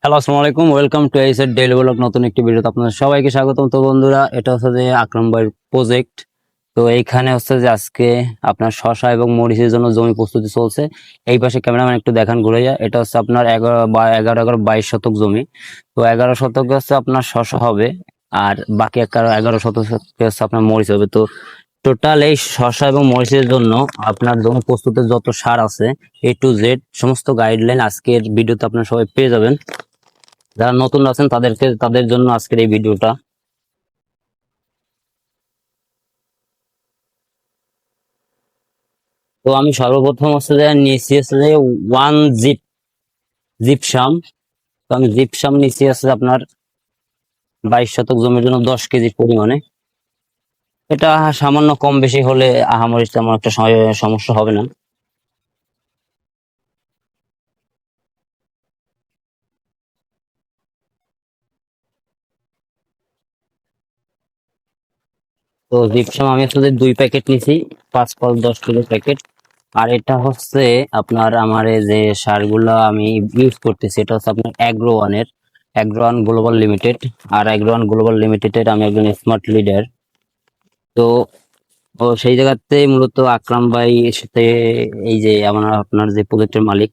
Hello, আসসালামু আলাইকুম। Welcome to এইসের ডেইলি ব্লগ। নতুন একটি ভিডিওতে আপনাদের সবাইকে স্বাগতম। তো বন্ধুরা, এটা হচ্ছে যে আকরাম ভাইয়ের প্রজেক্ট। তো এইখানে হচ্ছে যে আজকে আপনার শসা এবং মরিচের জন্য জমি প্রস্তুতি চলছে। এই পাশে ক্যামেরাম্যান একটু দেখান ঘুরে যায়। এটা হচ্ছে আপনার 11 11 11 22 শতক জমি। তো 11 শতক হচ্ছে আপনার শসা হবে, আর বাকি 11 শতক হচ্ছে আপনার মরিচ হবে। তো টোটাল এই শসা এবং মরিচের জন্য আপনার জমি প্রস্তুতের যত সার আছে, A to Z সমস্ত গাইডলাইন আজকের ভিডিওতে আপনারা সবাই পেয়ে যাবেন। যারা নতুন আছেন তাদের জন্য আজকের এই ভিডিওটা। তো আমি সর্বপ্রথম হচ্ছে যে নিয়েছি হচ্ছে যে 1 জিপসাম। তো আমি জিপসাম নিয়েছি হচ্ছে আপনার 22 শতক জমির জন্য 10 কেজি পরিমাণে। এটা সামান্য কম বেশি হলে আহামরি তেমন একটা সমস্যা হবে না। তো জিপসাম আমি হচ্ছে যে 2 প্যাকেট নিয়েছি, 5 10 কিলো প্যাকেট। আর এটা হচ্ছে আপনার আমার এই যে সারগুলো আমি ইউজ করতেছি, এটা হচ্ছে আপনার অ্যাগ্রোয়ান গ্লোবাল লিমিটেড। আর অ্যাগ্রোয়ান গ্লোবাল লিমিটেডের আমি একজন স্মার্ট লিডার। তো সেই জায়গাতে মূলত আকরাম ভাই এর সাথে, এই যে আপনার যে প্রজেক্টের মালিক,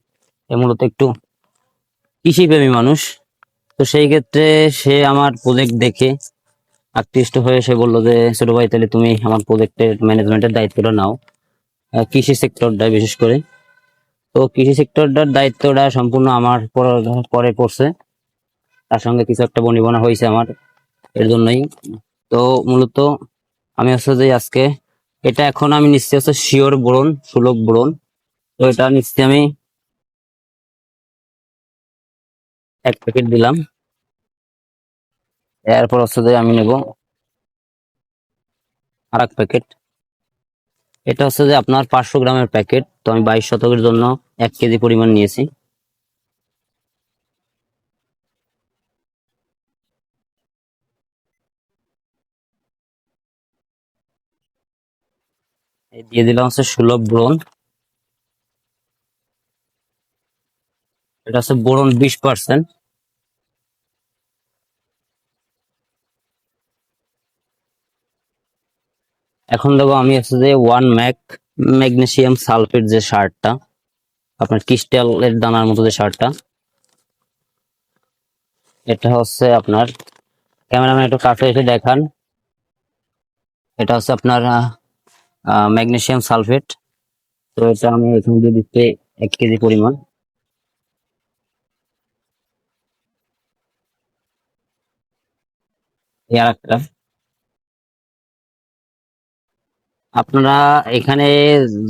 এ মূলত একটু কৃষি প্রেমী মানুষ। তো সেই ক্ষেত্রে সে আমার প্রজেক্ট দেখে আকৃষ্ট হয়ে সে বললো যে ছোট ভাই, তাহলে তুমি আমার প্রজেক্টের ম্যানেজমেন্টের দায়িত্বটা নাও, কৃষি সেক্টরটা বিশেষ করে। তো কৃষি সেক্টরটার দায়িত্বটা সম্পূর্ণ আমার পরে পড়ছে। তার সঙ্গে কিছু একটা বনিবনা হয়েছে আমার, এর জন্যই। তো মূলত আমি হচ্ছে যে আজকে এটা এখন আমি নিচ্ছি হচ্ছে শিওর বোরন, সুলভ বোরন। তো এটা নিচ্ছি আমি 1 প্যাকেট দিলাম। এরপর হচ্ছে যে আমি নেব আর 1 প্যাকেট। এটা হচ্ছে যে আপনার 500 গ্রামের প্যাকেট। তো আমি 22 শতকের জন্য 1 কেজি পরিমাণ নিয়েছি। এই দিয়ে দিলাম হচ্ছে সুলভ বোরন। এটা হচ্ছে বোরন 20%। এখন দেবো আমি হচ্ছে যে 1 ম্যাক ম্যাগনেসিয়াম সালফেট, যে সারটা আপনার ক্রিস্টালের দানার মতো যে সারটা, এটা হচ্ছে আপনার, ক্যামেরাম্যান একটু কাছে এসে দেখান। এটা হচ্ছে আপনার ম্যাগনেসিয়াম সালফেট। তো এটা আমি এখানে দিয়ে দিচ্ছি 1 কেজি পরিমাণ। এই আর একটা, আপনারা এখানে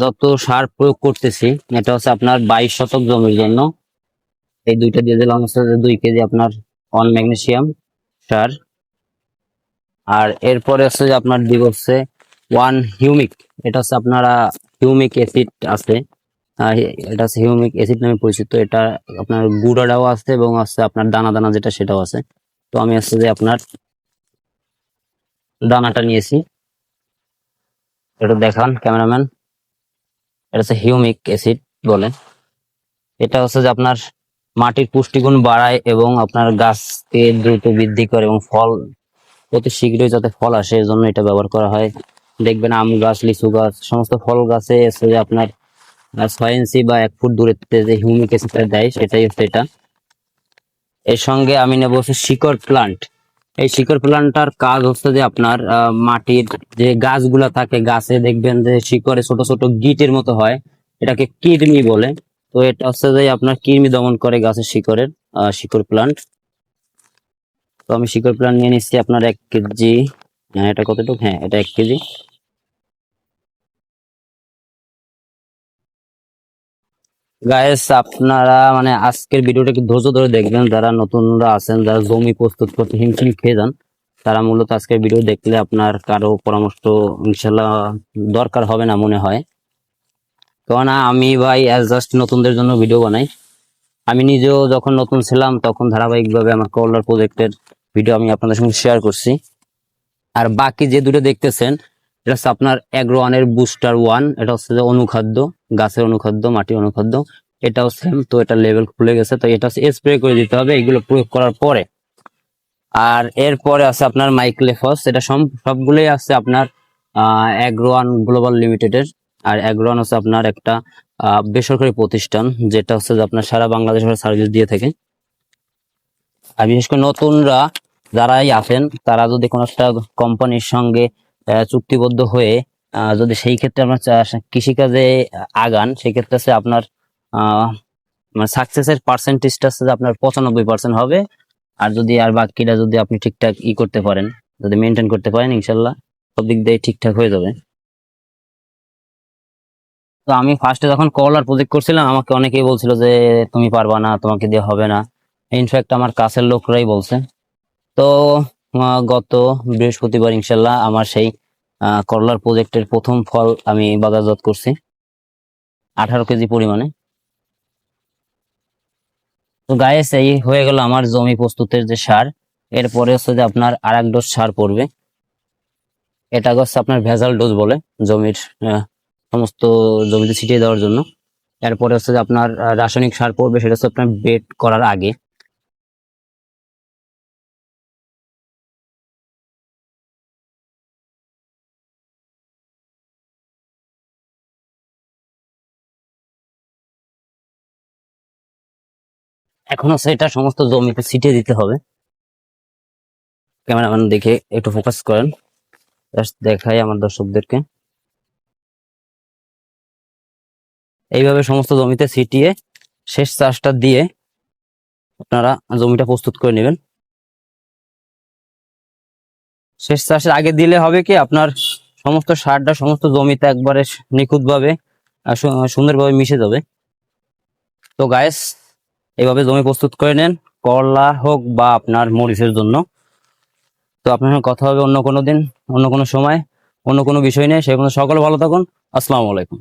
যত সার প্রয়োগ করতেছি, এটা হচ্ছে আপনার 22 শতক জমির জন্য। এই দুইটা দিয়ে দিলাম হচ্ছে যে 2 কেজি আপনার অন ম্যাগনেসিয়াম সার। আর এরপরে হচ্ছে যে আপনার দিব হচ্ছে 1 হিউমিক। এটা হচ্ছে আপনারা হিউমিক অ্যাসিড আছে, আহ, এটা হচ্ছে হিউমিক অ্যাসিড নামে পরিচিত। এটা আপনার গুঁড়াটাও আছে এবং আছে আপনার দানা দানা যেটা, সেটাও আছে। তো আমি হচ্ছে যে আপনার দানাটা নিয়েছি, এটা দেখান ক্যামেরাম্যান। এটা হচ্ছে হিউমিক অ্যাসিড বলে। এটা হচ্ছে যে আপনার মাটির পুষ্টিগুণ বাড়ায় এবং আপনার গাছকে দ্রুত বৃদ্ধি করে এবং ফল অতি শীঘ্রই যাতে ফল আসে, এজন্য এটা ব্যবহার করা হয়। দেখবেন আম গাছ, লিচু গাছ, সমস্ত ফল গাছে হচ্ছে যে আপনার 6 ইঞ্চি বা 1 ফুট দূরত্বে যে হিউমিক অ্যাসিডটা দেয়, সেটাই হচ্ছে এটা। এর সঙ্গে আমি নেব হচ্ছে শিকড় প্লান্ট। এই শিকড় প্লান্টটার কাজ হচ্ছে যে আপনার মাটির যে গাছগুলা থাকে, গাছে দেখবেন যে শিকড়ে ছোট ছোট গিটের মতো হয়, এটাকে কৃমি বলে। তো এটা হচ্ছে যে আপনার কৃমি দমন করে গাছের শিকড়ের, শিকড় প্লান্ট। তো আমি শিকড় প্লান্ট নিয়ে নিচ্ছি আপনার 1 কেজি। হ্যাঁ, এটা কতটুকু? হ্যাঁ, এটা 1 কেজি। গাইস, আপনারা মানে আজকের ভিডিওটা একটু ধৈর্য ধরে দেখবেন। যারা নতুনরা আছেন, যারা জমি প্রস্তুত করতে হিমশিম খেয়ে যান, তারা মূলত আজকের ভিডিও দেখলে আপনার কারো পরামর্শ ইনশাল্লাহ দরকার হবে না মনে হয়। কারণ আমি ভাই জাস্ট নতুনদের জন্য ভিডিও বানাই। আমি নিজেও যখন নতুন ছিলাম তখন ধারাবাহিকভাবে আমার করলার প্রজেক্টের ভিডিও আমি আপনাদের সঙ্গে শেয়ার করছি। আর বাকি যে দুটো দেখতেছেন, এটা হচ্ছে আপনার অ্যাগ্রো ওয়ানের বুস্টার 1। এটা হচ্ছে যে অনুখাদ্য, গাছের অনুখাদ্য, মাটির অনুখাদ্য। এটাও সেম। তো এটা লেভেল খুলে গেছে, তো এটা স্প্রে করে দিতে হবে এগুলো প্রয়োগ করার পরে। আর এরপরে আছে আপনার মাইক্লেফস, এটা সবগুলোই আছে আপনার অ্যাগ্রোয়ান গ্লোবাল লিমিটেডের। আর অ্যাগ্রোয়ান হচ্ছে আপনার একটা বেসরকারি প্রতিষ্ঠান, যেটা হচ্ছে যে আপনার সারা বাংলাদেশে সার্ভিস দিয়ে থাকে। আর বিশেষ করে নতুনরা যারাই আছেন, তারা যদি কোনো একটা কোম্পানির সঙ্গে চুক্তিবদ্ধ হয়ে যদি সেই ক্ষেত্রে আপনার কৃষিকাজে আগান, সেক্ষেত্রে হচ্ছে আপনার মানে সাকসেসের পার্সেন্টেজটা হচ্ছে যে আপনার 95% হবে। আর যদি আর বাকিটা যদি আপনি ঠিকঠাক করতে পারেন, যদি মেনটেন করতে পারেন, ইনশাল্লাহ সব দিক দিয়ে ঠিকঠাক হয়ে যাবে। তো আমি ফার্স্টে যখন করলার প্রজেক্ট করছিলাম, আমাকে অনেকেই বলছিল যে তুমি পারবা না, তোমাকে দিয়ে হবে না। ইনফ্যাক্ট আমার কাছের লোকরাই বলছে। তো গত বৃহস্পতিবার ইনশাল্লাহ আমার সেই করলার প্রজেক্টের প্রথম ফল আমি বাজারজাত করছি 18 কেজি পরিমাণে। তো গাইস, এই হয়ে গেল আমার জমি প্রস্তুতের যে সার। এরপরে হচ্ছে যে আপনার আরেক ডোজ সার পড়বে, এটা হচ্ছে আপনার ভেজাল ডোজ বলে, জমির সমস্ত জমিতে ছিটিয়ে দেওয়ার জন্য। এরপরে হচ্ছে যে আপনার রাসায়নিক সার পড়বে, সেটা হচ্ছে আপনার বেড করার আগে। এখন হচ্ছে এটা সমস্ত জমিতে ছিটিয়ে দিতে হবে। ক্যামেরাম্যান দেখে একটু ফোকাস করেন, জাস্ট দেখাই আমার দর্শকদেরকে। এইভাবে সমস্ত জমিতে ছিটিয়ে শেষ চাষটা দিয়ে আপনারা জমিটা প্রস্তুত করে নেবেন। শেষ চাষের আগে দিলে হবে কি, আপনার সমস্ত সারটা সমস্ত জমিতে একবারে নিখুঁতভাবে সুন্দরভাবে মিশে যাবে। তো গাইস, এইভাবে জমি প্রস্তুত করে নেন, করলা হোক বা আপনার মরিচের জন্য। তো আপনার সঙ্গে কথা হবে অন্য কোনো দিন, অন্য কোনো সময়, অন্য কোনো বিষয় নিয়ে। সেই পর্যন্ত সকলে ভালো থাকুন। আসসালামু আলাইকুম।